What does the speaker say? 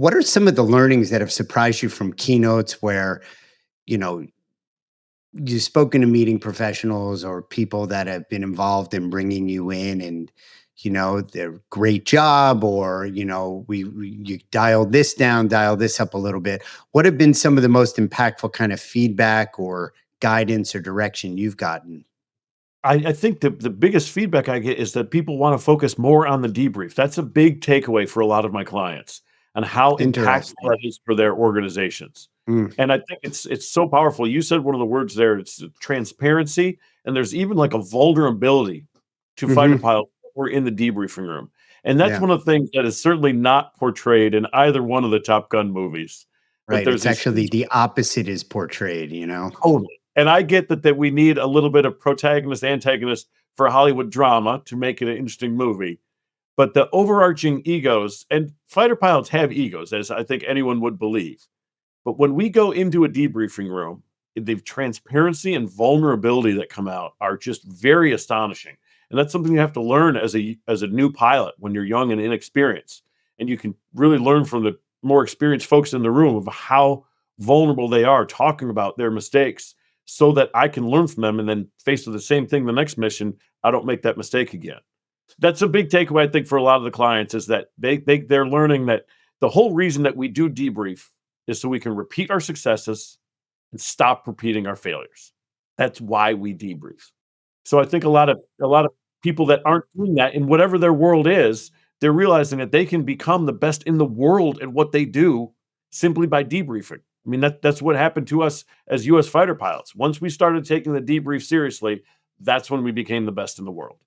what are some of the learnings that have surprised you from keynotes where, you know, you've spoken to meeting professionals or people that have been involved in bringing you in and, they're great job or, you dialed this down, dial this up a little bit. What have been some of the most impactful kind of feedback or guidance or direction you've gotten? I think the biggest feedback I get is that people want to focus more on the debrief. That's a big takeaway for a lot of my clients and how impactful Interesting. that is for their organizations. Mm, And I think it's so powerful. You said one of the words there, it's transparency, and there's even like a vulnerability to fighter mhm. pilots who are in the debriefing room. And that's Yeah, one of the things that is certainly not portrayed in either one of the Top Gun movies. But right. there's It's these actually huge. the opposite is portrayed. Totally. And I get that we need a little bit of protagonist, antagonist for Hollywood drama to make it an interesting movie. But the overarching egos, and fighter pilots have egos, as I think anyone would believe. But when we go into a debriefing room, the transparency and vulnerability that come out are just very astonishing. And that's something you have to learn as a new pilot when you're young and inexperienced. And you can really learn from the more experienced folks in the room of how vulnerable they are talking about their mistakes so that I can learn from them and then face with the same thing the next mission, I don't make that mistake again. That's a big takeaway, I think, for a lot of the clients is that they're learning that the whole reason that we do debrief is so we can repeat our successes and stop repeating our failures. That's why we debrief. So I think a lot of people that aren't doing that in whatever their world is, they're realizing that they can become the best in the world at what they do simply by debriefing. I mean, that's what happened to us as US fighter pilots. Once we started taking the debrief seriously, that's when we became the best in the world.